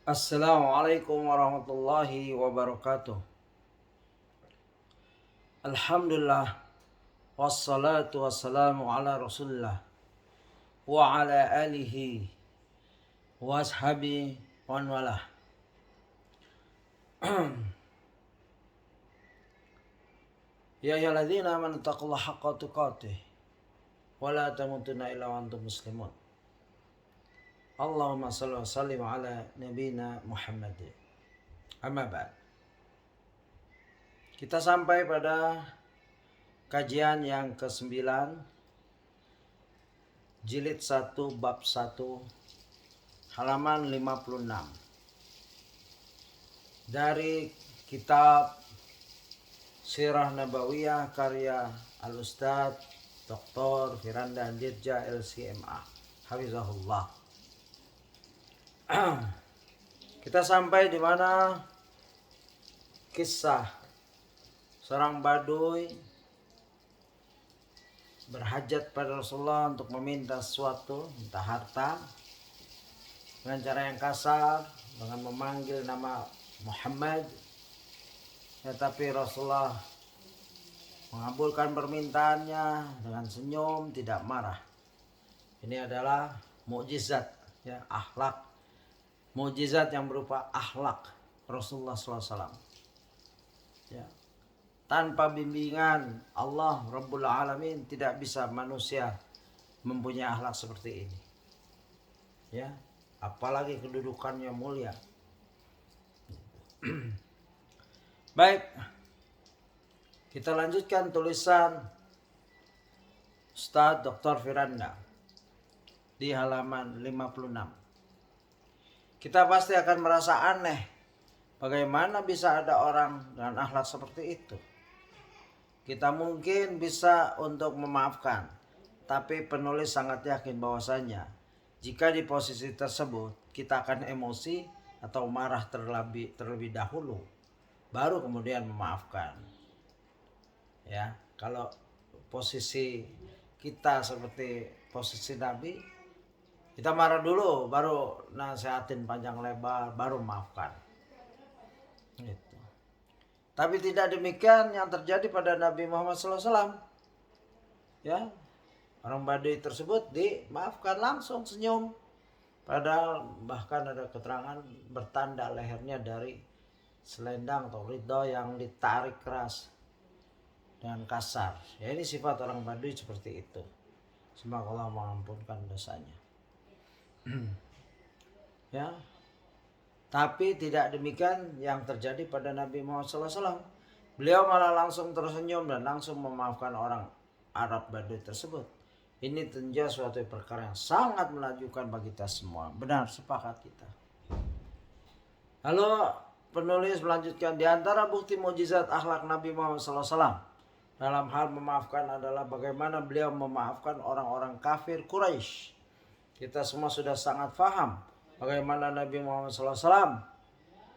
Assalamualaikum warahmatullahi wabarakatuh. Alhamdulillah wassalatu wassalamu ala Rasulillah wa ala alihi wa ashabi wa walah. Ya ayyuhalladzina amanu taqullaha haqqa tuqatih wa la tamutunna illa wa antum muslimun. Allahumma shalli wa sallim ala nabiyyina Muhammad. Amma ba'd. Kita sampai pada kajian yang ke-9, jilid 1 bab 1 halaman 56 dari kitab Sirah Nabawiyah karya Al-Ustadz Dr. Firanda Dirja LCMA Hafizahullah. Kita sampai di mana kisah seorang Baduy berhajat pada Rasulullah untuk meminta sesuatu, entah harta, dengan cara yang kasar, dengan memanggil nama Muhammad. Tetapi Rasulullah mengabulkan permintaannya dengan senyum, tidak marah. Ini adalah mukjizat, ya, akhlak, mukjizat yang berupa akhlak Rasulullah SAW. Ya. Tanpa bimbingan Allah Rabbul Alamin tidak bisa manusia mempunyai akhlak seperti ini. Ya, apalagi kedudukannya mulia. Baik, kita lanjutkan tulisan Ustadz Dr. Firanda di halaman 56. Kita pasti akan merasa aneh, bagaimana bisa ada orang dengan akhlak seperti itu. Kita mungkin bisa untuk memaafkan, tapi penulis sangat yakin bahwasanya jika di posisi tersebut kita akan emosi atau marah terlebih dahulu, baru kemudian memaafkan. Ya, kalau posisi kita seperti posisi Nabi, kita marah dulu, baru nasihatin panjang lebar, baru maafkan. Gitu. Tapi tidak demikian yang terjadi pada Nabi Muhammad SAW. Ya, orang Baduy tersebut dimaafkan langsung, senyum. Padahal bahkan ada keterangan bertanda lehernya dari selendang atau ridho yang ditarik keras dengan kasar. Ya, ini sifat orang Baduy seperti itu. Semoga Allah mengampunkan dosanya. Ya. Tapi tidak demikian yang terjadi pada Nabi Muhammad SAW. Beliau malah langsung tersenyum dan langsung memaafkan orang Arab Baduy tersebut. Ini tentu suatu perkara yang sangat menakjubkan bagi kita semua. Benar, sepakat kita. Lalu penulis melanjutkan, di antara bukti mukjizat akhlak Nabi Muhammad SAW dalam hal memaafkan adalah bagaimana beliau memaafkan orang-orang kafir Quraisy. Kita semua sudah sangat paham bagaimana Nabi Muhammad SAW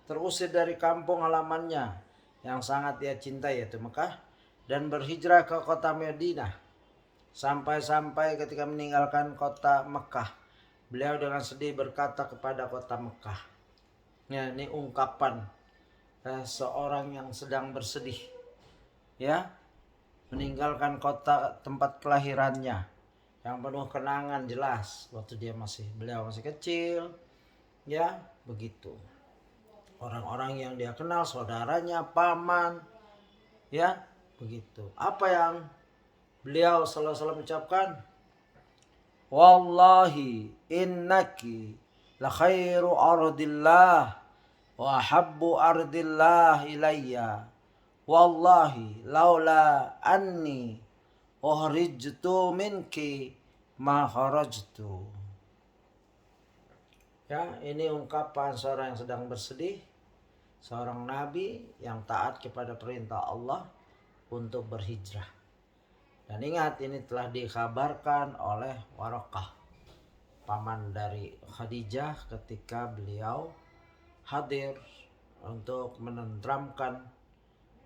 terusir dari kampung halamannya yang sangat dia cintai, yaitu Mekah, dan berhijrah ke kota Madinah. Sampai-sampai ketika meninggalkan kota Mekah, beliau dengan sedih berkata kepada kota Mekah. Ya, ini ungkapan seorang yang sedang bersedih. Ya, meninggalkan kota tempat kelahirannya yang penuh kenangan, jelas waktu beliau masih kecil, ya, begitu. Orang-orang yang dia kenal, saudaranya, paman, ya, begitu. Apa yang beliau selalu ucapkan? Wallahi innaki la khairu ardillah wa habbu ardillah ilayya. Wallahi laula anni uhrijtu minki ma kharajtu. Ya, ini ungkapan seorang yang sedang bersedih, seorang nabi yang taat kepada perintah Allah untuk berhijrah. Dan ingat, ini telah dikabarkan oleh Waraqah, paman dari Khadijah, ketika beliau hadir untuk menenteramkan,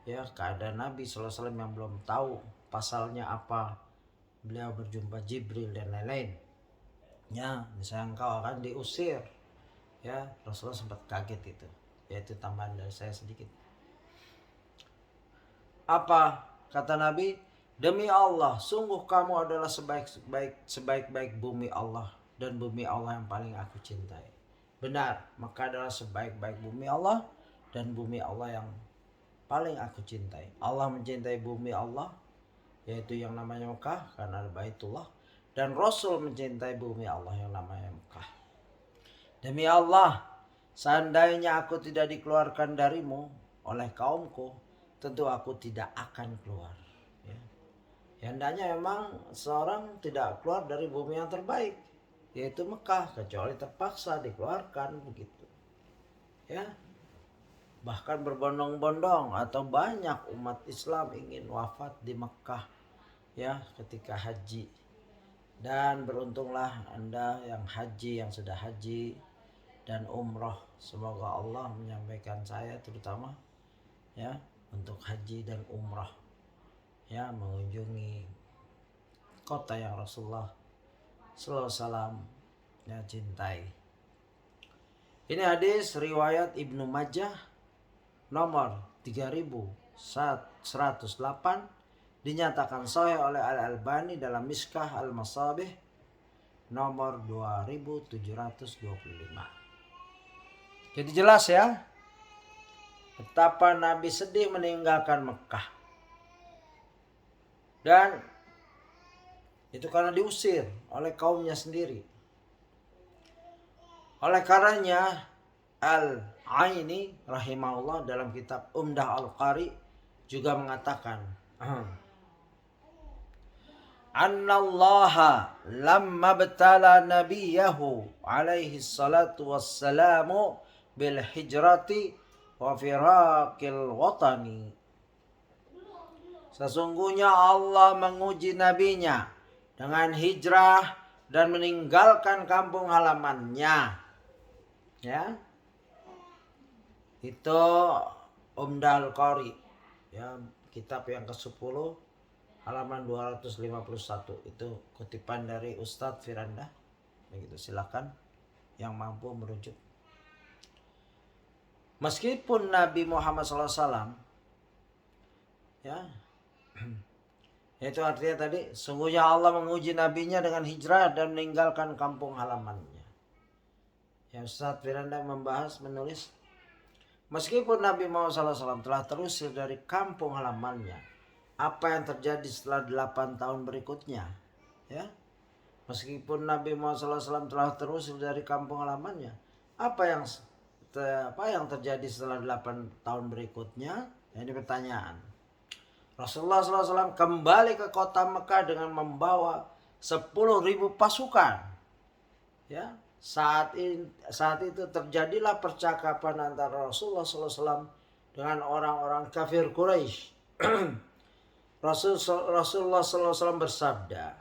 ya, keadaan Nabi SAW yang belum tahu pasalnya apa, beliau berjumpa Jibril dan lain-lain. Ya, misalnya engkau akan diusir, Ya, Rasulullah sempat kaget itu. Yaitu tambahan dari saya sedikit. Apa kata Nabi? Demi Allah, sungguh kamu adalah sebaik-baik bumi Allah dan bumi Allah yang paling aku cintai. Benar, Mekah adalah sebaik-baik bumi Allah dan bumi Allah yang paling aku cintai. Allah mencintai bumi Allah, yaitu yang namanya Mekah karena ada Baitullah, dan Rasul mencintai bumi Allah yang namanya Mekah. Demi Allah, seandainya aku tidak dikeluarkan darimu oleh kaumku, tentu aku tidak akan keluar. Ya. Hendaknya memang seorang tidak keluar dari bumi yang terbaik, yaitu Mekah, kecuali terpaksa dikeluarkan begitu. Ya. Bahkan berbondong-bondong atau banyak umat Islam ingin wafat di Mekah ya ketika haji. Dan beruntunglah Anda yang haji, yang sudah haji dan umroh. Semoga Allah menyampaikan saya terutama ya untuk haji dan umroh ya, mengunjungi kota yang Rasulullah sallallahu alaihi wasallam ya cintai. Ini hadis riwayat Ibnu Majah nomor 3108, dinyatakan sahih oleh Al-Albani dalam Miskah Al-Masabih nomor 2725. Jadi jelas ya betapa Nabi sedih meninggalkan Mekah. Dan itu karena diusir oleh kaumnya sendiri. Oleh karenanya Al-Aini rahimahullah dalam kitab Umdah Al-Qari juga mengatakan Annallaha lamma btala nabiyahu alaihi salatu wassalamu bil hijrati wa firaqil watani. Sesungguhnya Allah menguji nabinya dengan hijrah dan meninggalkan kampung halamannya. Ya. Itu Umdah Al-Qari ya, kitab yang ke-10 halaman 251. Itu kutipan dari Ustadz Firanda. Begitu, silakan yang mampu merujuk. Meskipun Nabi Muhammad SAW ya, itu artinya tadi sungguhnya Allah menguji nabinya dengan hijrah dan meninggalkan kampung halamannya. Ya, Ustadz Firanda menulis meskipun Nabi Muhammad SAW telah terusir dari kampung halamannya, apa yang terjadi setelah 8 tahun berikutnya? Ya, meskipun Nabi Muhammad SAW telah terusir dari kampung halamannya, apa yang terjadi setelah 8 tahun berikutnya? Ini pertanyaan. Rasulullah SAW kembali ke kota Mekah dengan membawa 10.000 pasukan. Ya, saat itu terjadilah percakapan antara Rasulullah SAW dengan orang-orang kafir Quraisy. Rasulullah SAW bersabda,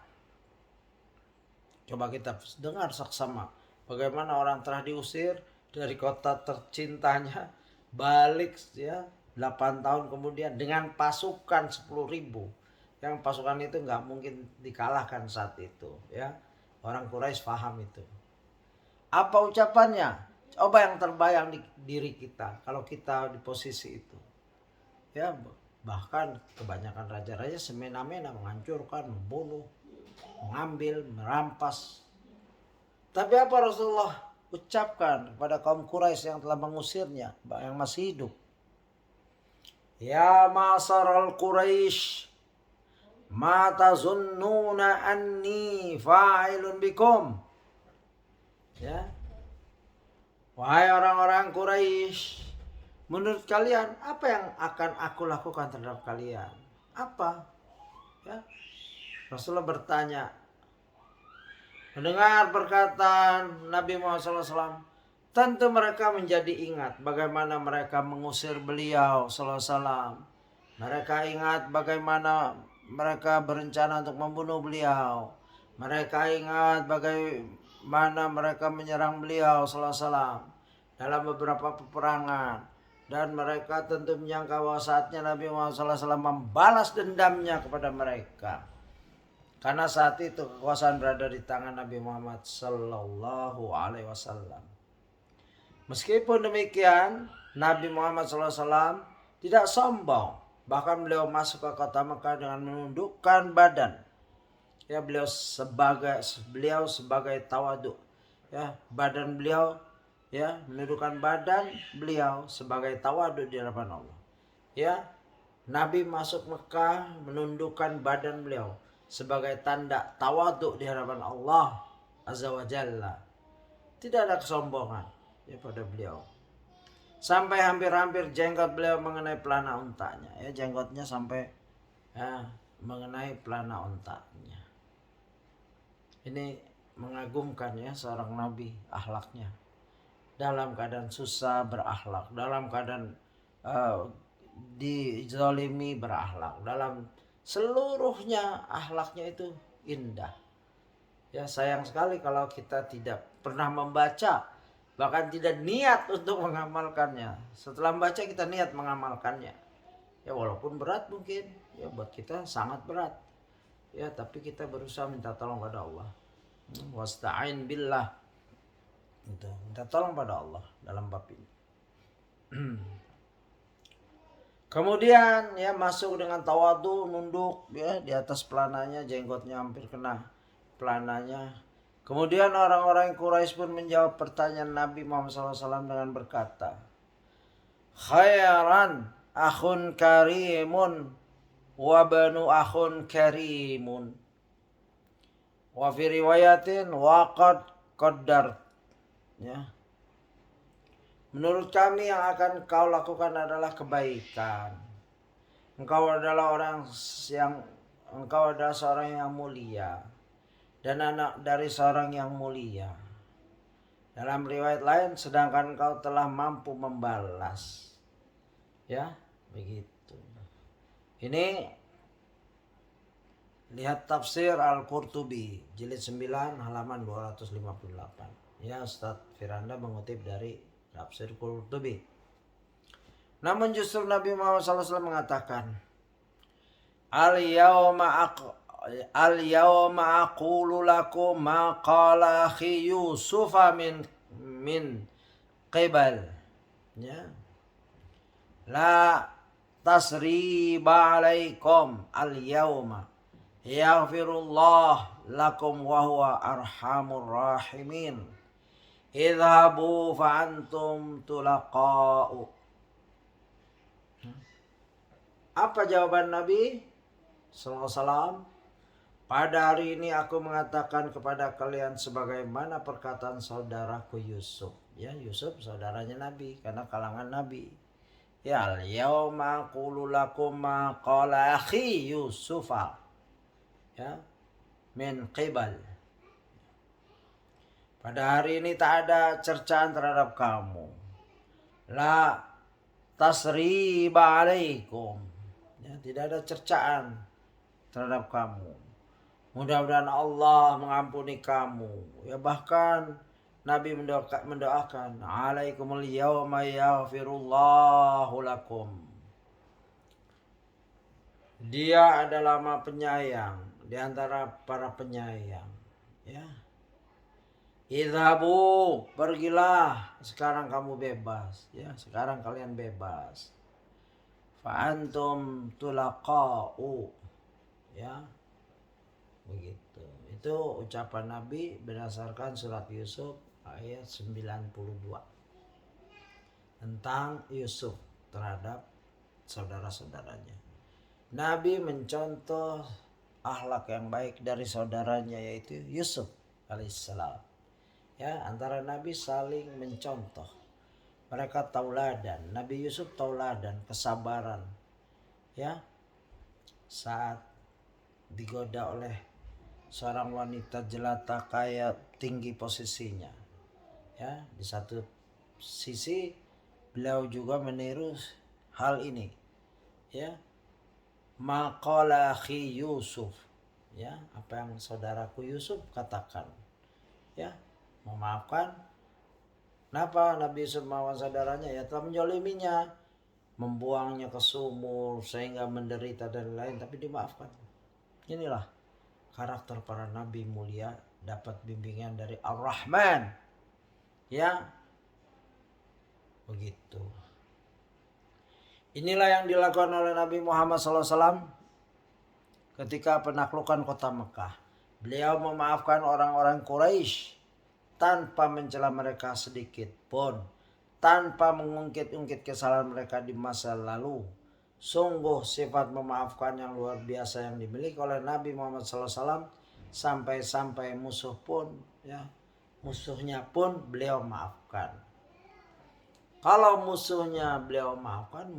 coba kita dengar saksama bagaimana orang telah diusir dari kota tercintanya balik ya 8 tahun kemudian dengan pasukan 10.000. Yang pasukan itu nggak mungkin dikalahkan saat itu ya. Orang Quraisy paham itu. Apa ucapannya? Coba yang terbayang di diri kita kalau kita di posisi itu. Ya, bahkan kebanyakan raja-raja semena-mena menghancurkan, membunuh, mengambil, merampas. Tapi apa Rasulullah ucapkan kepada kaum Quraisy yang telah mengusirnya, yang masih hidup? Ya ma'saral Quraisy, ma tazunnuna anni fa'ilun bikum. Ya. Wahai orang-orang Quraisy, menurut kalian apa yang akan aku lakukan terhadap kalian? Apa? Ya. Rasulullah bertanya. Mendengar perkataan Nabi Muhammad SAW, tentu mereka menjadi ingat bagaimana mereka mengusir beliau SAW. Mereka ingat bagaimana mereka berencana untuk membunuh beliau. Mereka ingat bagaimana mereka menyerang beliau SAW dalam beberapa peperangan. Dan mereka tentu menyangka bahwa saatnya Nabi Muhammad SAW membalas dendamnya kepada mereka. Karena saat itu kekuasaan berada di tangan Nabi Muhammad Sallallahu Alaihi Wasallam. Meskipun demikian, Nabi Muhammad SAW tidak sombong. Bahkan beliau masuk ke kota Mekah dengan menundukkan badan. Ya, beliau sebagai tawadu. Ya, badan beliau, ya, menundukkan badan beliau sebagai tawadu di hadapan Allah. Ya, Nabi masuk Mekah menundukkan badan beliau sebagai tanda tawadu di hadapan Allah Azza wa Jalla. Tidak ada kesombongan ya pada beliau. Sampai hampir-hampir jenggot beliau mengenai pelana untanya. Ya, jenggotnya sampai ya, mengenai pelana untanya. Ini mengagumkan ya seorang nabi, akhlaknya. Dalam keadaan susah berakhlak, dalam keadaan dizalimi berakhlak, dalam seluruhnya akhlaknya itu indah. Ya, sayang sekali kalau kita tidak pernah membaca, bahkan tidak niat untuk mengamalkannya. Setelah membaca kita niat mengamalkannya. Ya, walaupun berat mungkin, ya buat kita sangat berat. Ya, tapi kita berusaha minta tolong pada Allah. Wasta'in billah. Gitu. Minta tolong pada Allah dalam bab ini. Kemudian ya masuk dengan tawadu, nunduk ya di atas pelananya, jenggotnya hampir kena pelananya. Kemudian orang-orang Quraisy pun menjawab pertanyaan Nabi Muhammad SAW dengan berkata, khairan akhun karimun wa banu akhun karimun. Wa fi riwayatin waqad qaddar. Ya. Menurut kami yang akan kau lakukan adalah kebaikan. Engkau adalah seorang yang mulia dan anak dari seorang yang mulia. Dalam riwayat lain, sedangkan engkau telah mampu membalas. Ya, begitu. Ini lihat tafsir Al-Qurtubi jilid 9 halaman 258. Ya, Ustaz Firanda mengutip dari tafsir Qurtubi. Namun justru Nabi Muhammad SAW mengatakan, Al-yawma aqulu lakum ma qala akhi Yusufa min qibal. Ya. La tasriba alaikum al-yawma. Yaghfirullah lakum wa huwa arhamur rahimin. Idhabu fa antum tulaqa'u. Apa jawaban Nabi SAW? Pada hari ini aku mengatakan kepada kalian sebagaimana perkataan saudaraku Yusuf. Ya, Yusuf saudaranya Nabi karena kalangan Nabi. Ya, al-yawma aqulu lakum ma qala akhi Yusufa. Ya, min qibal. Pada hari ini tak ada cercaan terhadap kamu. La tasriba alaikum. Ya, tidak ada cercaan terhadap kamu. Mudah-mudahan Allah mengampuni kamu. Ya, bahkan Nabi mendoakan, alaikumul yawma yaghfirullahu lakum. Dia adalah Maha Penyayang di antara para penyayang. Ya. Idhabu, pergilah, sekarang kamu bebas. Ya, sekarang kalian bebas. Fa antum tulaqa'u. Ya. Begitu. Itu ucapan Nabi berdasarkan surat Yusuf ayat 92 tentang Yusuf terhadap saudara-saudaranya. Nabi mencontoh akhlak yang baik dari saudaranya yaitu Yusuf alaihissalam. Ya, antara Nabi saling mencontoh. Mereka tauladan. Nabi Yusuf tauladan, kesabaran. Ya. Saat digoda oleh seorang wanita jelata kaya tinggi posisinya. Ya, di satu sisi beliau juga meniru hal ini. Ya. Maqala akhi Yusuf. Ya, apa yang saudaraku Yusuf katakan. Ya, memaafkan. Kenapa Nabi Yusuf memaafkan saudaranya? Ya, telah menjoliminya, membuangnya ke sumur sehingga menderita dan lain, tapi dimaafkan. Inilah karakter para nabi mulia, dapat bimbingan dari Ar-Rahman. Ya, Begitu. Inilah yang dilakukan oleh Nabi Muhammad SAW ketika penaklukan kota Mekah. Beliau memaafkan orang-orang Quraisy tanpa mencela mereka sedikit pun, tanpa mengungkit-ungkit kesalahan mereka di masa lalu. Sungguh sifat memaafkan yang luar biasa yang dimiliki oleh Nabi Muhammad SAW, sampai-sampai musuh pun, ya, musuhnya pun beliau maafkan. Kalau musuhnya beliau maafkan,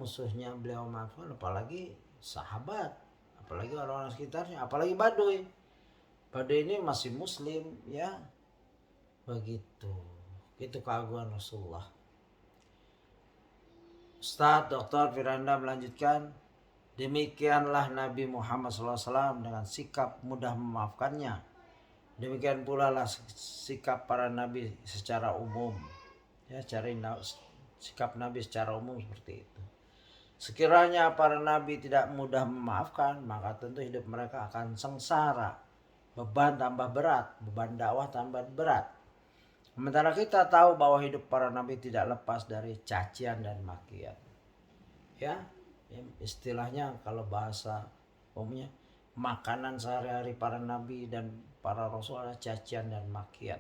apalagi sahabat, apalagi orang-orang sekitarnya, apalagi Baduy. Baduy ini masih muslim, ya. Begitu. Itu keagungan Rasulullah. Ustaz Dr. Firanda melanjutkan, demikianlah Nabi Muhammad SAW dengan sikap mudah memaafkannya. Demikian pula lah sikap para nabi secara umum. Ya, sikap Nabi secara umum seperti itu. Sekiranya para nabi tidak mudah memaafkan, maka tentu hidup mereka akan sengsara. Beban tambah berat, beban dakwah tambah berat. Sementara kita tahu bahwa hidup para nabi tidak lepas dari cacian dan makian. Ya, istilahnya kalau bahasa umumnya, makanan sehari-hari para nabi dan para rasul adalah cacian dan makian.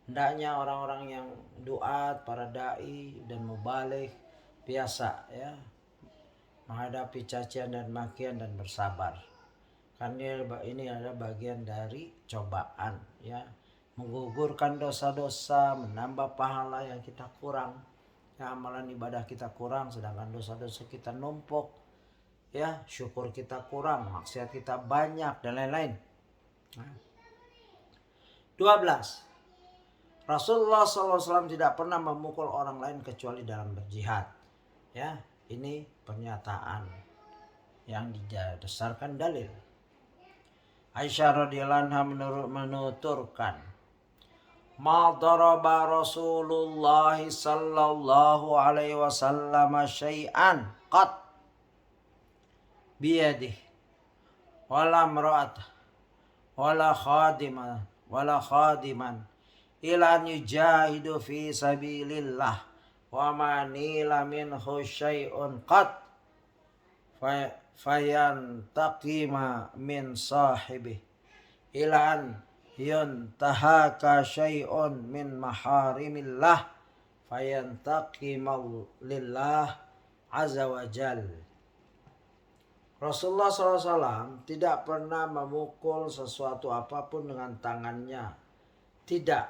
Hendaknya orang-orang yang duat, para dai dan mubalik biasa, ya, menghadapi cacian dan makian dan bersabar. Karena ini adalah bagian dari cobaan, ya, menggugurkan dosa-dosa, menambah pahala yang kita kurang, ya, amalan ibadah kita kurang, sedangkan dosa-dosa kita numpuk, ya, syukur kita kurang, maksiat kita banyak dan lain-lain. 12. Rasulullah SAW tidak pernah memukul orang lain kecuali dalam berjihad. Ya, ini pernyataan yang didasarkan dalil. Aisyah radhiyallahu anha menuturkan, ma daraba Rasulullah sallallahu alaihi wasallam syai'an qat biyadihi wala imra'atan wala khadiman ila yujahidu fi sabilillah wa man nila minhu syai'un qat fayantaqima min sahibi ila an yuntahaka syai'un min maharimillah fayantaqima lillah azza wa jal. Rasulullah SAW tidak pernah memukul sesuatu apapun dengan tangannya. Tidak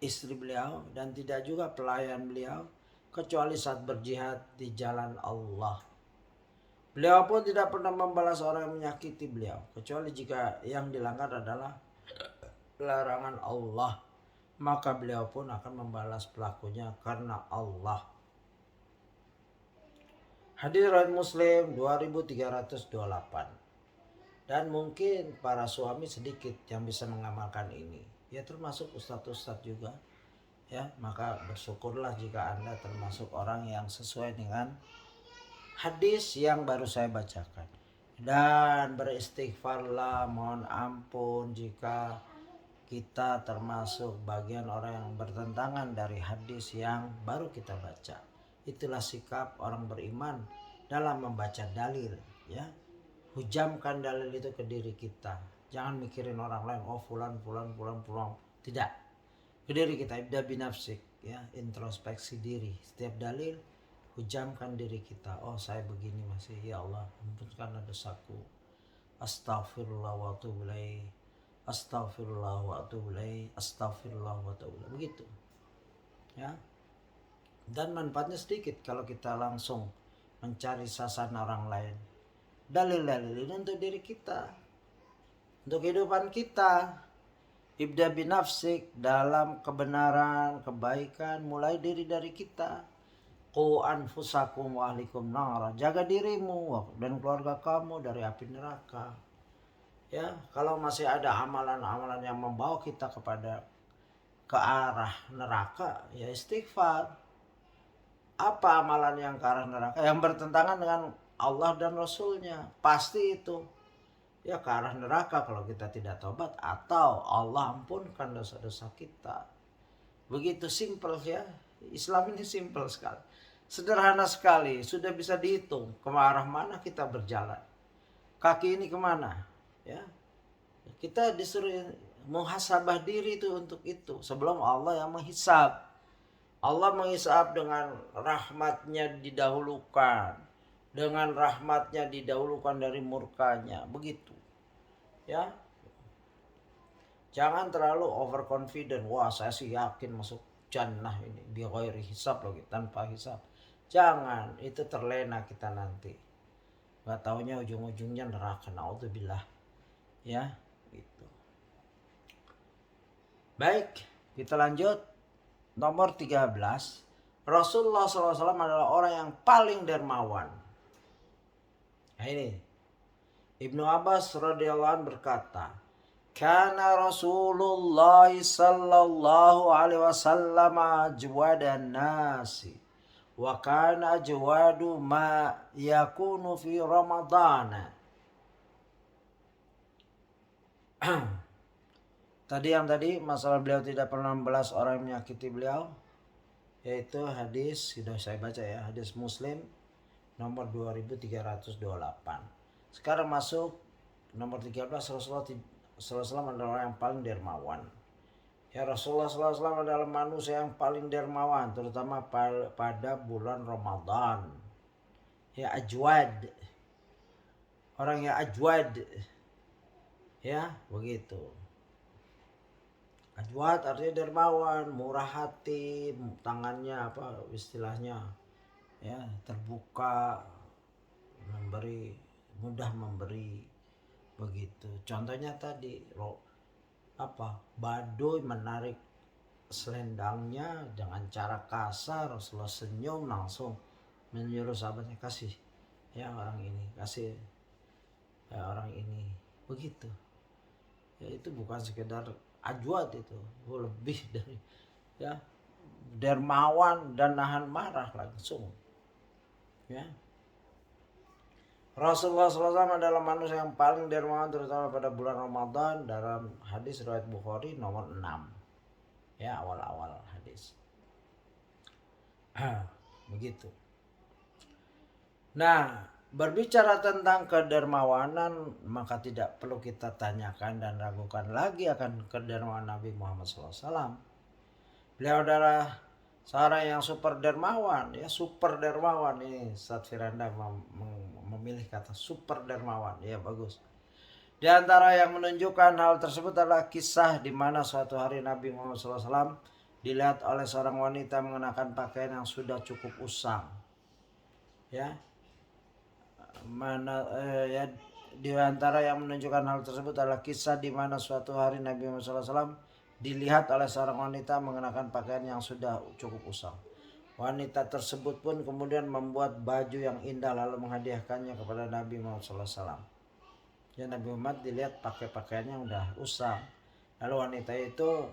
istri beliau dan tidak juga pelayan beliau, kecuali saat berjihad di jalan Allah. Beliau pun tidak pernah membalas orang yang menyakiti beliau, kecuali jika yang dilanggar adalah larangan Allah, maka beliau pun akan membalas pelakunya karena Allah. Hadis riwayat Muslim 2328. Dan mungkin para suami sedikit yang bisa mengamalkan ini, ya, termasuk ustadz-ustadz juga, ya. Maka bersyukurlah jika Anda termasuk orang yang sesuai dengan hadis yang baru saya bacakan, dan beristighfarlah, mohon ampun jika kita termasuk bagian orang yang bertentangan dari hadis yang baru kita baca. Itulah sikap orang beriman dalam membaca dalil, ya. Hujamkan dalil itu ke diri kita. Jangan mikirin orang lain, oh fulan. Tidak. Ke diri kita, ibda binafsik, ya, introspeksi diri. Setiap dalil hujamkan diri kita. Oh, saya begini masih, ya Allah, ampunkanlah dosaku. Astaghfirullah wa atubu ilaih. Astaghfirullah wa atubu ilaih. Astaghfirullah wa atubu ilaih. Begitu. Ya. Dan manfaatnya sedikit kalau kita langsung mencari sasaran orang lain. Dalil-dalil ini untuk diri kita, untuk kehidupan kita. Ibda binafsik, dalam kebenaran, kebaikan, mulai dari kita. Qu anfusakum wa ahlikum nara, jaga dirimu dan keluarga kamu dari api neraka. Ya, kalau masih ada amalan-amalan yang membawa kita ke arah neraka, ya istighfar. Apa amalan yang ke arah neraka? Yang bertentangan dengan Allah dan Rasulnya, pasti itu, ya, ke arah neraka kalau kita tidak tobat atau Allah ampunkan dosa-dosa kita. Begitu simpel, ya. Islam ini simpel sekali, sederhana sekali, sudah bisa dihitung ke arah mana kita berjalan. Kaki ini kemana? Ya, kita disuruh muhasabah diri itu untuk itu sebelum Allah yang menghisab. Allah menghisab dengan rahmatnya didahulukan, dengan rahmatnya didahulukan dari murkanya, begitu. Ya, jangan terlalu overconfident. Wah, saya sih yakin masuk jannah ini bi ghairi hisab lagi, tanpa hisab. Jangan, itu terlena kita nanti. Gak taunya ujung-ujungnya neraka, naudzubillah. Ya, gitu. Baik, kita lanjut. Nomor 13. Rasulullah SAW adalah orang yang paling dermawan. Nah ini, Ibnu Abbas radhiyallahu anhu berkata, "Kana Rasulullah sallallahu alaihi wasallam ajwadan nasi wa kana ajwadu ma yakunu fi Ramadhan." Tadi masalah beliau tidak pernah membalas orang yang menyakiti beliau, yaitu hadis sudah saya baca ya, hadis Muslim nomor 2328. Sekarang masuk nomor 13. Rasulullah SAW adalah orang yang paling dermawan. Ya, Rasulullah SAW adalah manusia yang paling dermawan, terutama pada bulan Ramadan. Ya, ajwad, orang yang ajwad, ya begitu. Ajwad artinya dermawan, murah hati, tangannya apa istilahnya, ya terbuka, memberi, mudah memberi, begitu. Contohnya tadi Baduy menarik selendangnya dengan cara kasar, Rasulullah senyum langsung menyuruh sahabatnya, kasih ya orang ini, kasih ya orang ini, begitu. Ya itu bukan sekedar ajwad, itu lebih dari ya dermawan dan nahan marah langsung. Ya, Rasulullah SAW adalah manusia yang paling dermawan terutama pada bulan Ramadan dalam hadis riwayat Bukhari nomor 6. Ya, awal-awal hadis. Begitu. Nah, berbicara tentang kedermawanan, maka tidak perlu kita tanyakan dan ragukan lagi akan kedermawanan Nabi Muhammad SAW. Beliau adalah seorang yang super dermawan, ya super dermawan. Ini Ustaz Firanda memilih kata super dermawan, ya bagus. Di antara yang menunjukkan hal tersebut adalah kisah di mana suatu hari Nabi Muhammad SAW dilihat oleh seorang wanita mengenakan pakaian yang sudah cukup usang. Ya, di antara yang menunjukkan hal tersebut adalah kisah di mana suatu hari Nabi Muhammad SAW dilihat oleh seorang wanita mengenakan pakaian yang sudah cukup usang. Wanita tersebut pun kemudian membuat baju yang indah lalu menghadiahkannya kepada Nabi Muhammad SAW. Ya, Nabi Muhammad dilihat pakai pakaiannya yang udah usang. Lalu wanita itu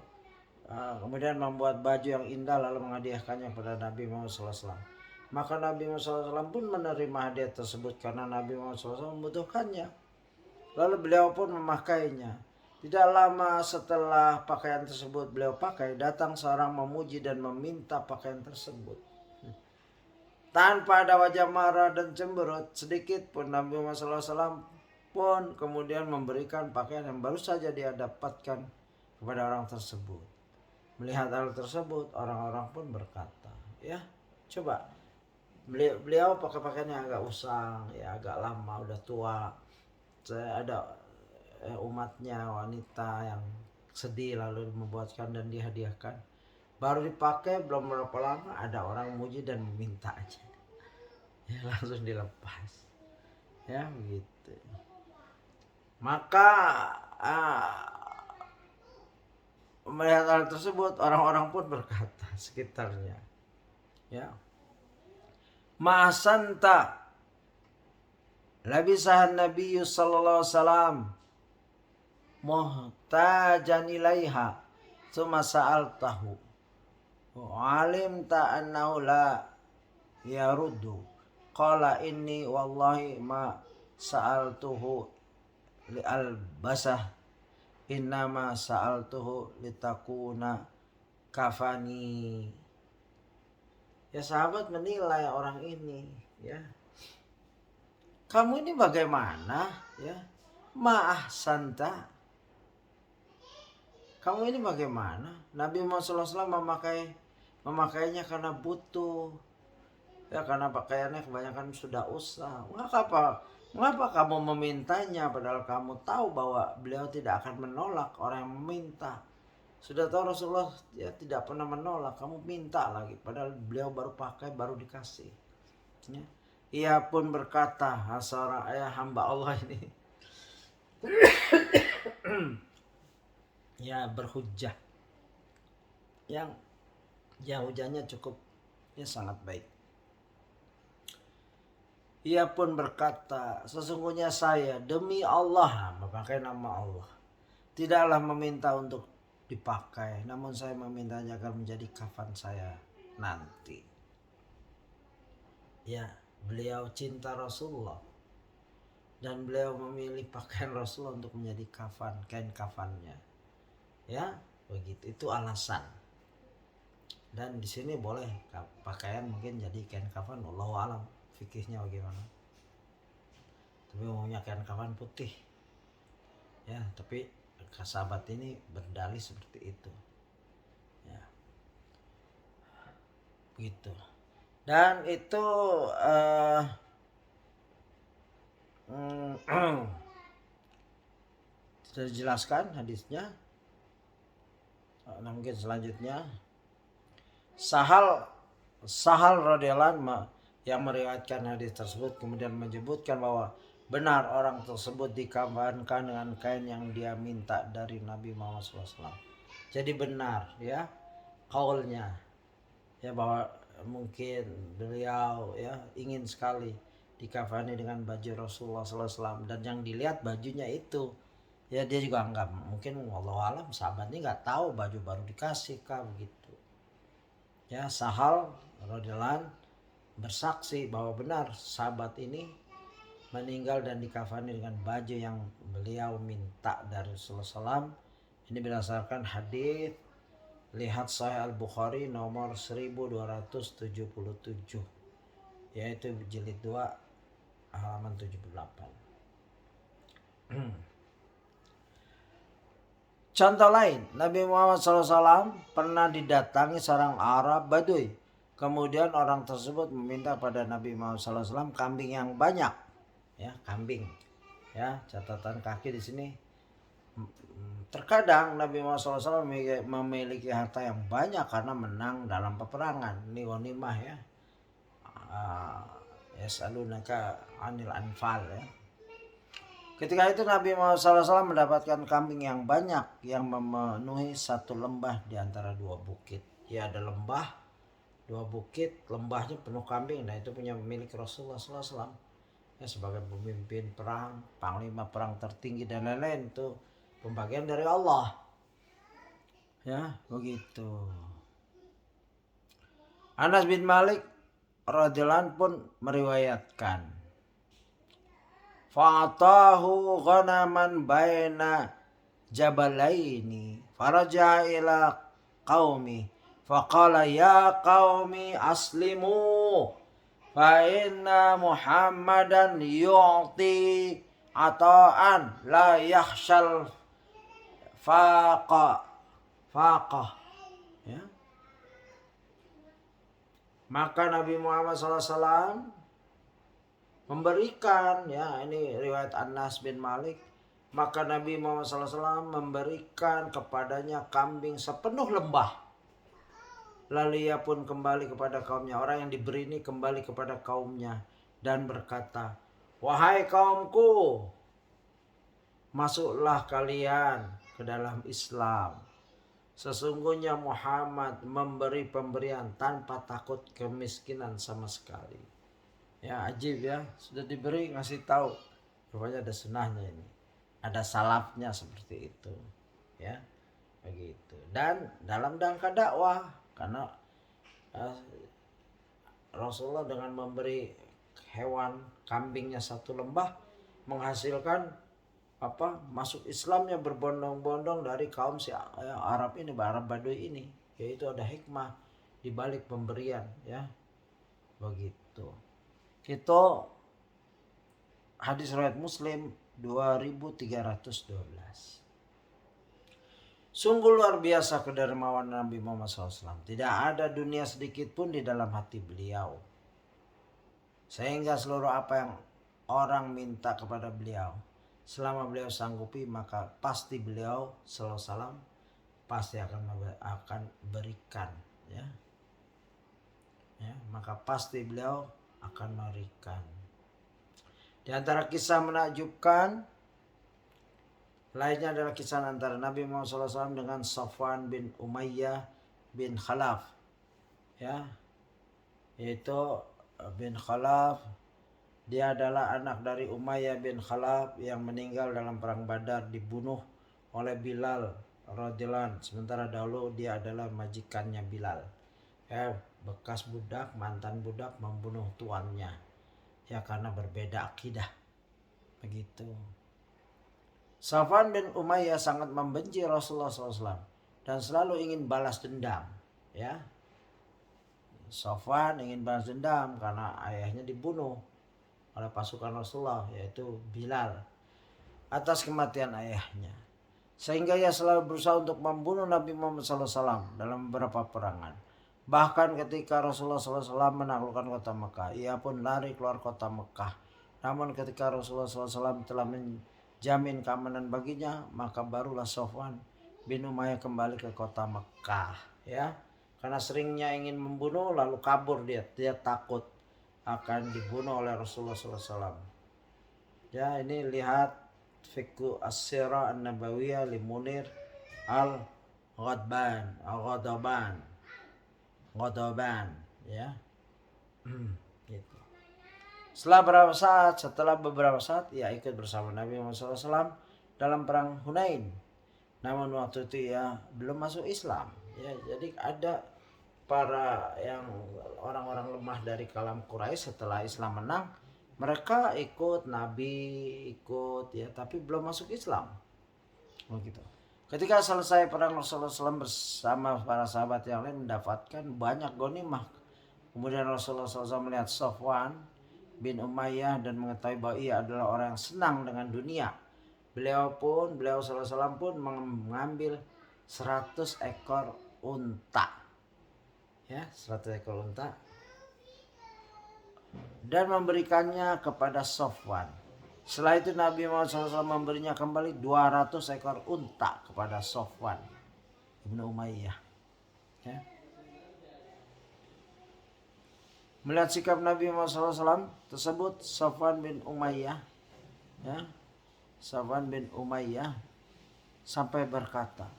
kemudian membuat baju yang indah lalu menghadiahkannya kepada Nabi Muhammad SAW. Maka Nabi Muhammad SAW pun menerima hadiah tersebut karena Nabi Muhammad SAW membutuhkannya. Lalu beliau pun memakainya. Tidak lama setelah pakaian tersebut beliau pakai, datang seorang memuji dan meminta pakaian tersebut. Tanpa ada wajah marah dan cemberut sedikit pun, Nabi Muhammad SAW pun kemudian memberikan pakaian yang baru saja dia dapatkan kepada orang tersebut. Melihat hal tersebut, orang-orang pun berkata, ya coba, beliau pakai pakaiannya agak usang, ya agak lama, udah tua. Saya ada umatnya wanita yang sedih lalu membuatkan dan dihadiahkan. Baru dipakai belum berapa lama ada orang memuji dan meminta aja. Ya langsung dilepas. Ya begitu. Maka melihat hal tersebut orang-orang pun berkata sekitarnya, ya, ma'asanta labisahan Nabi sallallahu alaihi wasallam muhtajan ilaiha tsumma sa'altahu alimta annahu la yaruddu qala inni wallahi ma sa'altuhu li albasah innama sa'altuhu litakuna kafani. Ya sahabat menilai orang ini, ya. Kamu ini bagaimana, ya? Ma'ah santa. Kamu ini bagaimana? Nabi Muhammad SAW memakainya karena butuh. Ya karena pakaiannya kebanyakan sudah usah. Mengapa kamu memintanya padahal kamu tahu bahwa beliau tidak akan menolak orang yang meminta. Sudah tahu Rasulullah ya tidak pernah menolak, kamu minta lagi padahal beliau baru pakai, baru dikasih. Ya. Ia pun berkata, seorang ayah hamba Allah ini ya berhujjah, yang ya hujahnya cukup ya sangat baik. Ia pun berkata, sesungguhnya saya demi Allah, memakai nama Allah, tidaklah meminta untuk dipakai, namun saya memintanya agar menjadi kafan saya nanti. Ya, beliau cinta Rasulullah dan beliau memilih pakaian Rasulullah untuk menjadi kafan, kain kafannya. Ya, begitu. Itu alasan. Dan di sini boleh pakaian mungkin jadi kain kafan, wallahu alam fikihnya bagaimana. Tapi umumnya kain kafan putih. Ya, tapi sahabat ini berdalih seperti itu. Ya. Begitu. Dan itu sudah dijelaskan hadisnya. Nah, mungkin selanjutnya Sahal radhiyallahu anhu yang meriwayatkan hadis tersebut kemudian menyebutkan bahwa benar orang tersebut dikafankan dengan kain yang dia minta dari Nabi Muhammad SAW. Jadi benar ya kaulnya ya bahwa mungkin beliau ya ingin sekali dikafani dengan baju Rasulullah SAW, dan yang dilihat bajunya itu ya dia juga enggak mungkin, wallahu alam sahabat ini nggak tahu baju baru dikasih kah begitu ya. Sahal radhiyallahu bersaksi bahwa benar sahabat ini meninggal dan dikafani dengan baju yang beliau minta dari Rasulullah SAW. Ini berdasarkan hadis, lihat Sahih Al-Bukhari nomor 1277, yaitu jilid 2 halaman 78. Contoh lain, Nabi Muhammad SAW pernah didatangi seorang Arab Badui. Kemudian orang tersebut meminta pada Nabi Muhammad SAW kambing yang banyak. Ya, kambing. Ya, catatan kaki di sini. Terkadang Nabi Muhammad SAW memiliki harta yang banyak karena menang dalam peperangan. Ini ghanimah ya. Yas'alunaka 'anil anfal ya. Ketika itu Nabi Muhammad SAW mendapatkan kambing yang banyak yang memenuhi satu lembah di antara dua bukit. Ya, ada lembah, dua bukit, lembahnya penuh kambing. Nah, itu punya milik Rasulullah SAW. Ya, sebagai pemimpin perang, panglima perang tertinggi dan lain-lain, itu pembagian dari Allah. Ya, begitu. Anas bin Malik radhiyallahu anhu pun meriwayatkan, fa'atahu ghanaman baina jabalaini faraja ila qaumi faqala ya qaumi aslimu fa inna Muhammadan yu'ti ata'an la yakhshal faqah ya. Maka Nabi Muhammad SAW memberikan, ya ini riwayat Anas bin Malik, maka Nabi Muhammad SAW memberikan kepadanya kambing sepenuh lembah. Lalu ia pun kembali kepada kaumnya. Orang yang diberi ini kembali kepada kaumnya dan berkata, wahai kaumku, masuklah kalian ke dalam Islam. Sesungguhnya Muhammad memberi pemberian tanpa takut kemiskinan sama sekali. Ya, ajib ya, sudah diberi ngasih tahu. Rupanya ada sunnahnya ini. Ada salafnya seperti itu. Ya. Begitu. Dan dalam rangka dakwah, karena Rasulullah dengan memberi hewan kambingnya satu lembah menghasilkan masuk Islamnya berbondong-bondong dari kaum Arab ini, Arab Badui ini, yaitu ada hikmah di balik pemberian ya. begitu. Itu hadis riwayat Muslim 2312. Sungguh luar biasa kedermawanan Nabi Muhammad SAW. Tidak ada dunia sedikit pun di dalam hati beliau, sehingga seluruh apa yang orang minta kepada beliau, selama beliau sanggupi, maka pasti beliau sallallahu alaihi wasallam pasti akan berikan, ya. Maka pasti beliau akan memberikan. Di antara kisah menakjubkan lainnya adalah kisah antara Nabi Muhammad SAW dengan Safwan bin Umayyah bin Khalaf, ya, yaitu bin Khalaf. Dia adalah anak dari Umayyah bin Khalaf yang meninggal dalam perang Badar, dibunuh oleh Bilal radhiyallahu anhu. Sementara dahulu dia adalah majikannya Bilal, ya, bekas budak, mantan budak membunuh tuannya, ya, karena berbeda akidah, begitu. Safwan bin Umayyah sangat membenci Rasulullah SAW dan selalu ingin balas dendam, ya. Safwan ingin balas dendam karena ayahnya dibunuh oleh pasukan Rasulullah, yaitu Bilal, atas kematian ayahnya. Sehingga ia selalu berusaha untuk membunuh Nabi Muhammad SAW dalam beberapa perangan. Bahkan ketika Rasulullah SAW menaklukkan kota Mekah, ia pun lari keluar kota Mekah. Namun ketika Rasulullah SAW telah menjamin keamanan baginya, maka barulah Safwan bin Umayyah kembali ke kota Mekah, ya. Karena seringnya ingin membunuh lalu kabur dia takut akan dibunuh oleh Rasulullah SAW. Ya, ini lihat Fiqh As-Sirah An-Nabawiyah li Munir Al-Ghadaban, ya. Gitu. Setelah beberapa saat ia ikut bersama Nabi Muhammad SAW dalam perang Hunain. Namun waktu itu ia belum masuk Islam, ya. Jadi ada para yang orang-orang lemah dari kalangan Quraisy setelah Islam menang, mereka ikut Nabi, ya, tapi belum masuk Islam. Begitu. Ketika selesai perang, Rasulullah SAW bersama para sahabat yang lain mendapatkan banyak ghanimah. Kemudian Rasulullah SAW melihat Safwan bin Umayyah dan mengetahui bahwa ia adalah orang yang senang dengan dunia. Beliau SAW pun mengambil 100 ekor unta, ya, 100 ekor unta, dan memberikannya kepada Safwan. Setelah itu Nabi Muhammad SAW memberinya kembali 200 ekor unta kepada Safwan bin Umayyah, ya. Melihat sikap Nabi Muhammad SAW tersebut, Safwan bin Umayyah, ya, Safwan bin Umayyah sampai berkata,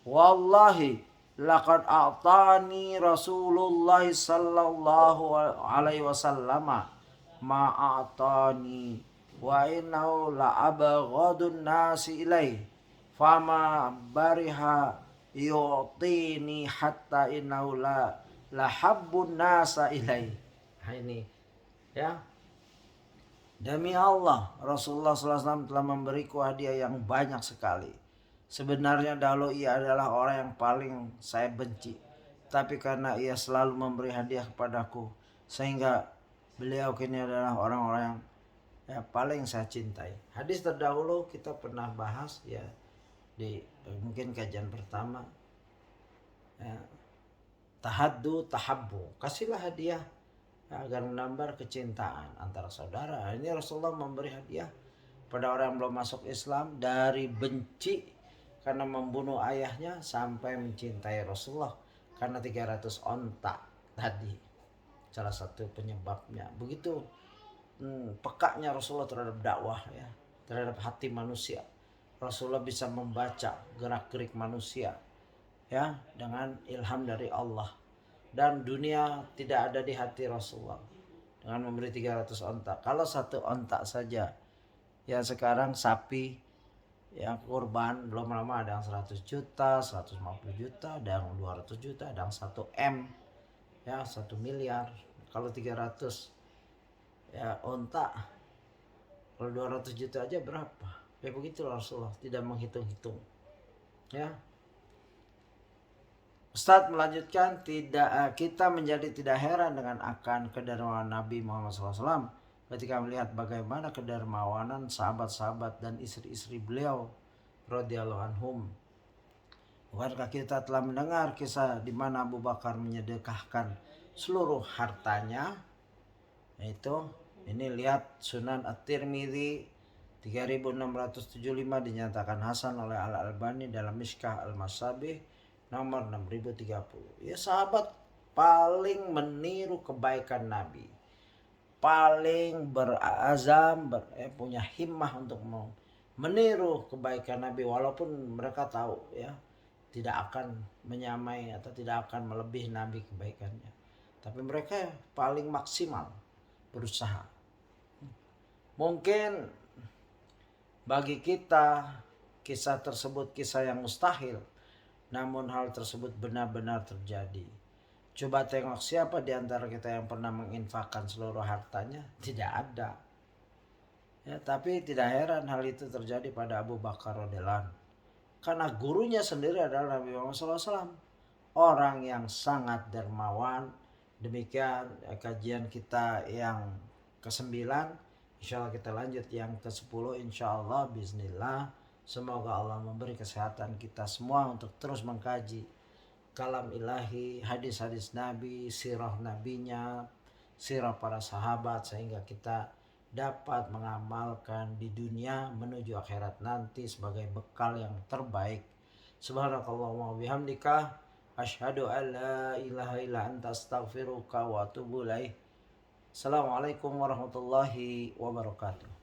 "Wallahi laqad a'tani Rasulullah sallallahu alaihi wasallam ma a'tani wa innahu la abghadun nasi ilai fama bariha yu'tini hatta innahu la habbun nasa ilai." Nah, ini, ya, demi Allah, Rasulullah SAW telah memberiku hadiah yang banyak sekali. Sebenarnya dahulu ia adalah orang yang paling saya benci, tapi karena ia selalu memberi hadiah kepadaku, sehingga beliau kini adalah orang-orang yang paling saya cintai. Hadis terdahulu kita pernah bahas, ya, di mungkin kajian pertama, ya. Tahaddu tahabbu, kasihlah hadiah agar menambah kecintaan antara saudara. Ini Rasulullah memberi hadiah pada orang yang belum masuk Islam, dari benci karena membunuh ayahnya sampai mencintai Rasulullah karena 300 onta tadi, salah satu penyebabnya. Begitu pekaknya Rasulullah terhadap dakwah, ya, terhadap hati manusia. Rasulullah bisa membaca gerak-gerik manusia, ya, dengan ilham dari Allah, dan dunia tidak ada di hati Rasulullah dengan memberi 300 onta. Kalau satu onta saja, ya, sekarang sapi yang kurban belum lama ada yang 100 juta, 150 juta, ada yang 200 juta, ada yang 1 M, ya, 1 miliar. Kalau 300, ya, onta, kalau 200 juta aja berapa? Ya begitu Rasulullah, tidak menghitung-hitung, ya. Ustadz melanjutkan, kita menjadi tidak heran dengan akan kedermawanan Nabi Muhammad SAW ketika melihat bagaimana kedermawanan sahabat-sahabat dan istri-istri beliau radhiyallahu anhum. Bukankah kita telah mendengar kisah di mana Abu Bakar menyedekahkan seluruh hartanya? Itu ini lihat Sunan At-Tirmidzi 3675 dinyatakan hasan oleh Al-Albani dalam Mishkah Al-Masabih nomor 6030. Ya, sahabat paling meniru kebaikan Nabi, paling berazam, punya himmah untuk meniru kebaikan Nabi, walaupun mereka tahu ya tidak akan menyamai atau tidak akan melebihi Nabi kebaikannya, tapi mereka paling maksimal berusaha. Mungkin bagi kita kisah tersebut kisah yang mustahil, namun hal tersebut benar-benar terjadi. Coba tengok siapa di antara kita yang pernah menginfakkan seluruh hartanya? Tidak ada. Ya, tapi tidak heran hal itu terjadi pada Abu Bakar radhiyallahu anhu. Karena gurunya sendiri adalah Nabi Muhammad SAW. Orang yang sangat dermawan. Demikian kajian kita yang ke-9. Insya Allah kita lanjut yang ke-10. Insya Allah bismillah. Semoga Allah memberi kesehatan kita semua untuk terus mengkaji kalam ilahi, hadis-hadis Nabi, sirah nabinya, sirah para sahabat, sehingga kita dapat mengamalkan di dunia menuju akhirat nanti sebagai bekal yang terbaik. Subhanakallahumma bihamdika asyhadu an la ilaha illa anta astaghfiruka wa atubu ilaik. Assalamualaikum warahmatullahi wabarakatuh.